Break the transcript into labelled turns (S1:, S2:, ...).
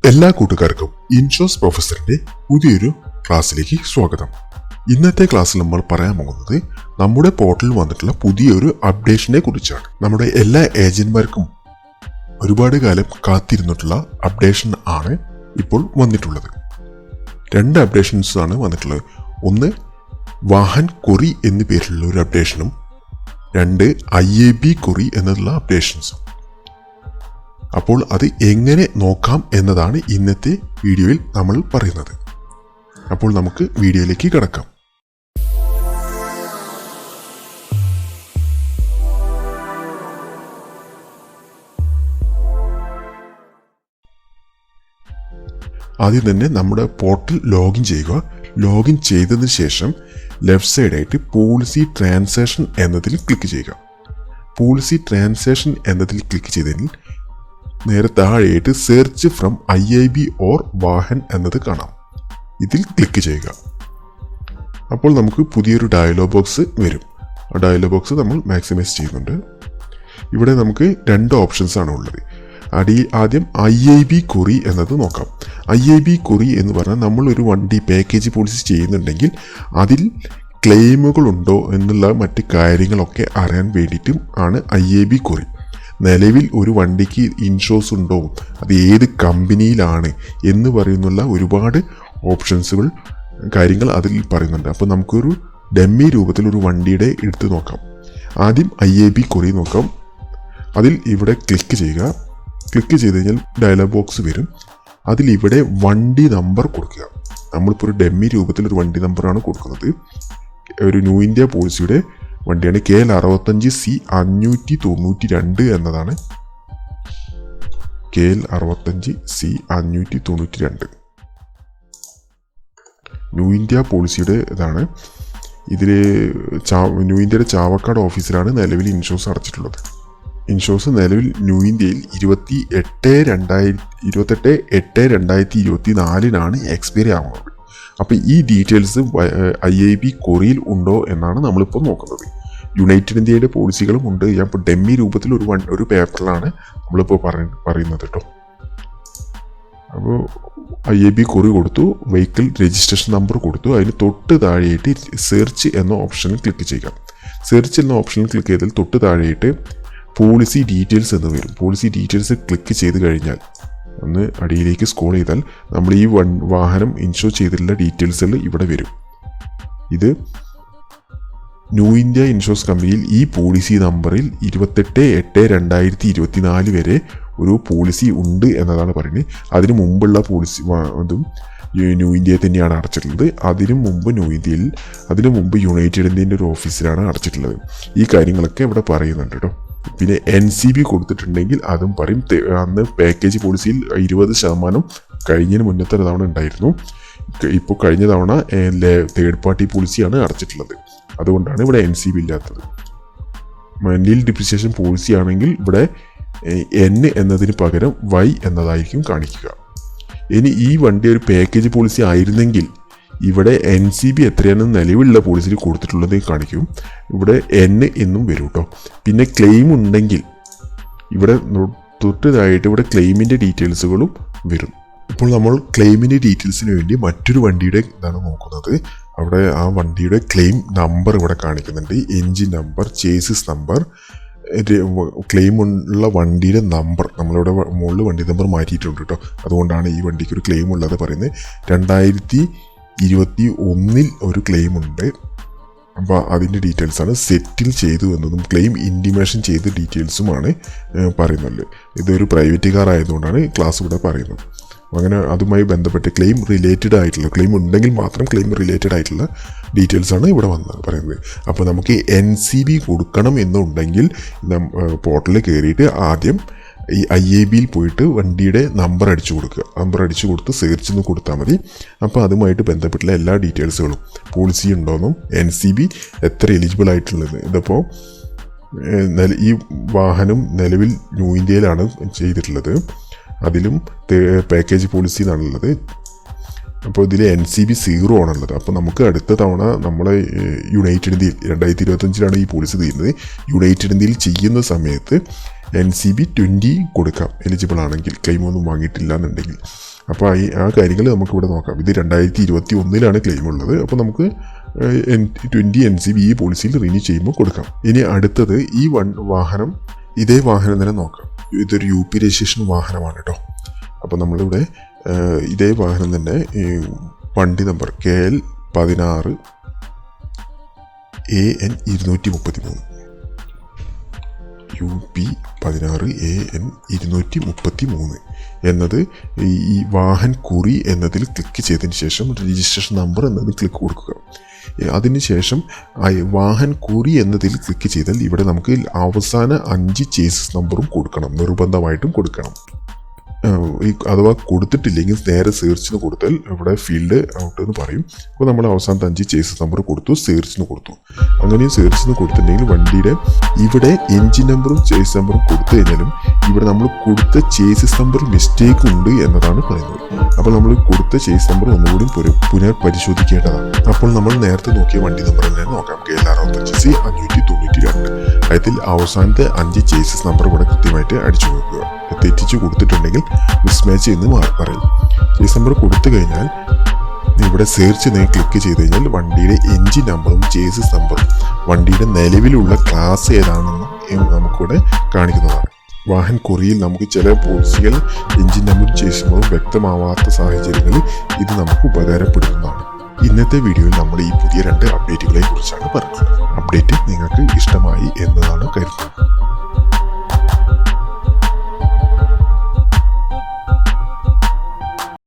S1: എല്ലാ കൂട്ടുകാർക്കും ഇൻഷുറൻസ് പ്രൊഫസറിന്റെ പുതിയൊരു ക്ലാസ്സിലേക്ക് സ്വാഗതം. ഇന്നത്തെ ക്ലാസ്സിൽ നമ്മൾ പറയാൻ പോകുന്നത് നമ്മുടെ പോർട്ടലിൽ വന്നിട്ടുള്ള പുതിയൊരു അപ്ഡേഷനെ കുറിച്ചാണ്. നമ്മുടെ എല്ലാ ഏജന്റുമാർക്കും ഒരുപാട് കാലം കാത്തിരുന്നിട്ടുള്ള അപ്ഡേഷൻ ആണ് ഇപ്പോൾ വന്നിട്ടുള്ളത്. രണ്ട് അപ്ഡേഷൻസ് ആണ് വന്നിട്ടുള്ളത്. ഒന്ന് വാഹൻ കൊറി എന്ന പേരിലുള്ള ഒരു അപ്ഡേഷനും, രണ്ട് IAB കൊറി എന്നുള്ള അപ്ഡേഷൻസും. അപ്പോൾ അത് എങ്ങനെ നോക്കാം എന്നതാണ് ഇന്നത്തെ വീഡിയോയിൽ നമ്മൾ പറയുന്നത്. അപ്പോൾ നമുക്ക് വീഡിയോയിലേക്ക് കടക്കാം. ആദ്യം തന്നെ നമ്മുടെ പോർട്ടൽ ലോഗിൻ ചെയ്യുക. ലോഗിൻ ചെയ്തതിന് ശേഷം ലെഫ്റ്റ് സൈഡായിട്ട് പോളിസി ട്രാൻസാക്ഷൻ എന്നതിൽ ക്ലിക്ക് ചെയ്യുക. പോളിസി ട്രാൻസാക്ഷൻ എന്നതിൽ ക്ലിക്ക് ചെയ്തതിൽ നേരെ താഴെയായിട്ട് search from IAB or Vahan എന്നത് കാണാം. ഇതിൽ ക്ലിക്ക് ചെയ്യുക. അപ്പോൾ നമുക്ക് പുതിയൊരു ഡയലോഗ് ബോക്സ് വരും. ആ ഡയലോഗ് ബോക്സ് നമ്മൾ മാക്സിമൈസ് ചെയ്യുന്നുണ്ട്. ഇവിടെ നമുക്ക് രണ്ട് ഓപ്ഷൻസ് ആണ് ഉള്ളത്. ആദ്യം IAB കൊറി എന്നത് നോക്കാം. IAB കൊറി എന്ന് പറഞ്ഞാൽ നമ്മളൊരു വണ്ടി പാക്കേജ് പോളിസി ചെയ്യുന്നുണ്ടെങ്കിൽ അതിൽ ക്ലെയിമുകളുണ്ടോ എന്നുള്ള മറ്റ് കാര്യങ്ങളൊക്കെ അറിയാൻ വേണ്ടിയിട്ടും ആണ് IAB കൊറി. നിലവിൽ ഒരു വണ്ടിക്ക് ഇൻഷുറൻസ് ഉണ്ടോ, അത് ഏത് കമ്പനിയിലാണ് എന്ന് പറയുന്നുള്ള ഒരുപാട് ഓപ്ഷൻസുകൾ കാര്യങ്ങൾ അതിൽ പറയുന്നുണ്ട്. അപ്പോൾ നമുക്കൊരു ഡമ്മി രൂപത്തിൽ ഒരു വണ്ടിയുടെ എടുത്ത് നോക്കാം. ആദ്യം IAB കൊറി നോക്കാം. അതിൽ ഇവിടെ ക്ലിക്ക് ചെയ്യുക. ക്ലിക്ക് ചെയ്ത് കഴിഞ്ഞാൽ ഡയലോഗ് ബോക്സ് വരും. അതിൽ ഇവിടെ വണ്ടി നമ്പർ കൊടുക്കുക. നമ്മളിപ്പോൾ ഒരു ഡമ്മി രൂപത്തിൽ ഒരു വണ്ടി നമ്പറാണ് കൊടുക്കുന്നത്. ഒരു ന്യൂ ഇന്ത്യ പോളിസിയുടെ വണ്ടിയാണ്. KL 65C 592 എന്നതാണ്. KL 65C 592 ന്യൂ ഇന്ത്യ പോളിസിയുടെ ഇതാണ്. ഇതിൽ ന്യൂ ഇന്ത്യയുടെ ചാവക്കാട് ഓഫീസിലാണ് നിലവിൽ ഇൻഷുറൻസ് അടച്ചിട്ടുള്ളത്. ഇൻഷുറൻസ് നിലവിൽ ന്യൂ ഇന്ത്യയിൽ 28/8/2024 എക്സ്പയറി ആവുന്നത്. അപ്പോൾ ഈ ഡീറ്റെയിൽസ് IAB കൊറിയിൽ ഉണ്ടോ എന്നാണ് നമ്മളിപ്പോൾ നോക്കുന്നത്. യുണൈറ്റഡ് ഇന്ത്യയുടെ പോളിസികളും ഉണ്ട്. ഞാൻ ഇപ്പോൾ ഡെമ്മി രൂപത്തിൽ ഒരു പേപ്പറിലാണ് നമ്മളിപ്പോൾ പറയുന്നത് കേട്ടോ. അപ്പോൾ IAB കൊറി കൊടുത്തു, വെഹിക്കിൾ രജിസ്ട്രേഷൻ നമ്പർ കൊടുത്തു. അതിന് തൊട്ട് താഴെയായിട്ട് സെർച്ച് എന്ന ഓപ്ഷനിൽ ക്ലിക്ക് ചെയ്യുക. സെർച്ച് എന്ന ഓപ്ഷനിൽ ക്ലിക്ക് ചെയ്താൽ തൊട്ട് താഴെയായിട്ട് പോളിസി ഡീറ്റെയിൽസ് എന്ന് വരും. പോളിസി ഡീറ്റെയിൽസ് ക്ലിക്ക് ചെയ്ത് കഴിഞ്ഞാൽ ഒന്ന് അടിയിലേക്ക് സ്ക്രോൾ ചെയ്താൽ നമ്മൾ ഈ വാഹനം ഇൻഷുർ ചെയ്തിട്ടുള്ള ഡീറ്റെയിൽസുകൾ ഇവിടെ വരും. ഇത് ന്യൂ ഇന്ത്യ ഇൻഷുറൻസ് കമ്പനിയിൽ ഈ പോളിസി നമ്പറിൽ 28/8/2024 വരെ ഒരു പോളിസി ഉണ്ട് എന്നതാണ് പറയുന്നത്. അതിനു മുമ്പുള്ള പോളിസി അതും ന്യൂ ഇന്ത്യയിൽ തന്നെയാണ് അടച്ചിട്ടുള്ളത്. അതിനു മുമ്പ് യുണൈറ്റഡ് ഇന്ത്യൻ്റെ ഒരു ഓഫീസിലാണ് അടച്ചിട്ടുള്ളത്. ഈ കാര്യങ്ങളൊക്കെ ഇവിടെ പറയുന്നുണ്ട് കേട്ടോ. പിന്നെ NCB കൊടുത്തിട്ടുണ്ടെങ്കിൽ അതും പറയും. അന്ന് പാക്കേജ് പോളിസിയിൽ 20% കഴിഞ്ഞതിന് മുന്നത്തെ തവണ ഉണ്ടായിരുന്നു. ഇപ്പോൾ കഴിഞ്ഞ തവണ തേർഡ് പാർട്ടി പോളിസിയാണ് അടച്ചിട്ടുള്ളത്. അതുകൊണ്ടാണ് ഇവിടെ NCB ഇല്ലാത്തത്. മന്ത്ലി ഡിപ്രിസിയേഷൻ പോളിസി ആണെങ്കിൽ ഇവിടെ N എന്നതിന് പകരം Y എന്നതായിരിക്കും കാണിക്കുക. ഇനി ഈ വണ്ടി ഒരു പാക്കേജ് പോളിസി ആയിരുന്നെങ്കിൽ ഇവിടെ NCB എത്രയാണ് നിലവിലുള്ള പോളിസിയിൽ കൊടുത്തിട്ടുള്ളത് കാണിക്കും. ഇവിടെ N എന്നും വരും കേട്ടോ. പിന്നെ ക്ലെയിം ഉണ്ടെങ്കിൽ ഇവിടെ തൊട്ടതായിട്ട് ഇവിടെ ക്ലെയിമിൻ്റെ ഡീറ്റെയിൽസുകളും വരും. ഇപ്പോൾ നമ്മൾ ക്ലെയിമിൻ്റെ ഡീറ്റെയിൽസിന് വേണ്ടി മറ്റൊരു വണ്ടിയുടെ ഇതാണ് നോക്കുന്നത്. അവിടെ ആ വണ്ടിയുടെ ക്ലെയിം നമ്പർ ഇവിടെ കാണിക്കുന്നുണ്ട്. Engine number, chassis number, claim ഉള്ള വണ്ടിയുടെ നമ്പർ. നമ്മളിവിടെ മുകളിൽ വണ്ടി നമ്പർ മാറ്റിയിട്ടുണ്ട് കേട്ടോ. അതുകൊണ്ടാണ് ഈ വണ്ടിക്ക് ഒരു ക്ലെയിം ഉള്ളത് പറയുന്നത്. 2021 ഒരു ക്ലെയിം ഉണ്ട്. അപ്പോൾ അതിൻ്റെ ഡീറ്റെയിൽസാണ്. സെറ്റിൽ ചെയ്തു എന്നതും ക്ലെയിം ഇൻറ്റിമേഷൻ ചെയ്ത ഡീറ്റെയിൽസുമാണ് പറയുന്നത്. ഇതൊരു പ്രൈവറ്റ് കാർ ആയതുകൊണ്ടാണ് ക്ലാസ് ഇവിടെ പറയുന്നത്. അങ്ങനെ അതുമായി ബന്ധപ്പെട്ട് ക്ലെയിം റിലേറ്റഡ് ആയിട്ടുള്ള, ക്ലെയിം ഉണ്ടെങ്കിൽ മാത്രം ക്ലെയിം റിലേറ്റഡ് ആയിട്ടുള്ള ഡീറ്റെയിൽസാണ് ഇവിടെ പറയുന്നത്. അപ്പോൾ നമുക്ക് NCB കൊടുക്കണം എന്നുണ്ടെങ്കിൽ പോർട്ടലിൽ കയറിയിട്ട് ആദ്യം ഈ IABയിൽ പോയിട്ട് വണ്ടിയുടെ നമ്പർ അടിച്ചു കൊടുക്കുക. നമ്പർ അടിച്ചു കൊടുത്ത് സെർച്ച് എന്ന് കൊടുത്താൽ മതി. അപ്പോൾ അതുമായിട്ട് ബന്ധപ്പെട്ടുള്ള എല്ലാ ഡീറ്റെയിൽസുകളും, പോളിസി ഉണ്ടോയെന്നും NCB എത്ര എലിജിബിൾ ആയിട്ടുള്ളത്. ഇതിപ്പോൾ ഈ വാഹനം നിലവിൽ ന്യൂ ഇന്ത്യയിലാണ് ചെയ്തിട്ടുള്ളത്. അതിലും പാക്കേജ് പോളിസി എന്നാണുള്ളത്. അപ്പോൾ ഇതിൽ NCB 0 ആണുള്ളത്. അപ്പോൾ നമുക്ക് അടുത്ത തവണ നമ്മളെ യുണൈറ്റഡ് ഇന്ത്യയിൽ 2025 ഈ പോളിസി തീരുന്നത്. യുണൈറ്റഡ് ഇന്ത്യയിൽ ചെയ്യുന്ന സമയത്ത് NCB 20 കൊടുക്കാം എലിജിബിൾ ആണെങ്കിൽ, ക്ലെയിം ഒന്നും വാങ്ങിയിട്ടില്ല എന്നുണ്ടെങ്കിൽ. അപ്പോൾ ആ കാര്യങ്ങൾ നമുക്കിവിടെ നോക്കാം. ഇത് 2021 ക്ലെയിം ഉള്ളത്. അപ്പോൾ നമുക്ക് 20 NCB ഈ പോളിസിയിൽ റിന്യൂ ചെയ്യുമ്പോൾ കൊടുക്കാം. ഇനി അടുത്തത് ഈ വാഹനം, ഇതേ വാഹനം തന്നെ നോക്കാം. ഇതൊരു UP രജിസ്ട്രേഷൻ വാഹനമാണ് കേട്ടോ. അപ്പോൾ നമ്മളിവിടെ ഇതേ വാഹനം തന്നെ വണ്ടി number KL 16 AN 233 UP 16 AN 233 എന്നത് ഈ വാഹൻ കുറി എന്നതിൽ ക്ലിക്ക് ചെയ്തതിന് ശേഷം രജിസ്ട്രേഷൻ നമ്പർ എന്നതിൽ ക്ലിക്ക് കൊടുക്കുക. അതിനുശേഷം വാഹൻ കുറി എന്നതിൽ ക്ലിക്ക് ചെയ്താൽ ഇവിടെ നമുക്ക് അവസാന 5 ചേസിസ് നമ്പറും കൊടുക്കണം, നിർബന്ധമായിട്ടും കൊടുക്കണം. അഥവാ കൊടുത്തിട്ടില്ലെങ്കിൽ നേരെ സെർച്ചിന് കൊടുത്താൽ ഇവിടെ ഫീൽഡ് ഔട്ട് എന്ന് പറയും. അപ്പോൾ നമ്മൾ അവസാനത്തെ 5 ചേസിസ് നമ്പർ കൊടുത്തു, സെർച്ചിന് കൊടുത്തു. അങ്ങനെ സെർച്ചിന് കൊടുത്തിട്ടുണ്ടെങ്കിൽ വണ്ടിയുടെ ഇവിടെ എൻജിൻ നമ്പറും ചേസിസ് നമ്പറും കൊടുത്തു കഴിഞ്ഞാലും ഇവിടെ നമ്മൾ കൊടുത്ത ചേസിസ് നമ്പർ മിസ്റ്റേക്ക് ഉണ്ട് എന്നതാണ് പറയുന്നത്. അപ്പോൾ നമ്മൾ കൊടുത്ത ചേസിസ് നമ്പർ ഒന്നുകൂടി പുനഃപരിശോധിക്കേണ്ടതാണ്. അപ്പോൾ നമ്മൾ നേരത്തെ നോക്കിയ വണ്ടി നമ്പർ തന്നെ നോക്കാം. KL65C 592. അതിൽ അവസാനത്തെ 5 ചേസിസ് നമ്പർ ഇവിടെ കൃത്യമായിട്ട് അടിച്ചു നോക്കുക. തെറ്റിച്ച് കൊടുത്തിട്ടുണ്ടെങ്കിൽ മിസ്മാച്ച് എന്ന് പറയും. ചേസ് നമ്പർ കൊടുത്തു കഴിഞ്ഞാൽ ഇവിടെ സെർച്ച് നിങ്ങൾ ക്ലിക്ക് ചെയ്ത് കഴിഞ്ഞാൽ വണ്ടിയുടെ എൻജിൻ നമ്പറും ചേസിസ് നമ്പറും വണ്ടിയുടെ നിലവിലുള്ള ക്ലാസ് ഏതാണെന്നും നമുക്കിവിടെ കാണിക്കുന്നതാണ്. വാഹൻ കുറിയിൽ നമുക്ക് ചില പോളിസികൾ എൻജിൻ നമ്പറും ചേസിസ് നമ്പറും വ്യക്തമാവാത്ത സാഹചര്യങ്ങളിൽ ഇത് നമുക്ക് ഉപകാരപ്പെടുന്നതാണ്. ഇന്നത്തെ വീഡിയോയിൽ നമ്മൾ ഈ പുതിയ 2 അപ്ഡേറ്റുകളെ കുറിച്ചാണ് പറഞ്ഞത്. അപ്ഡേറ്റ് നിങ്ങൾക്ക് ഇഷ്ടമായി എന്നതാണ് കരുതുന്നത്.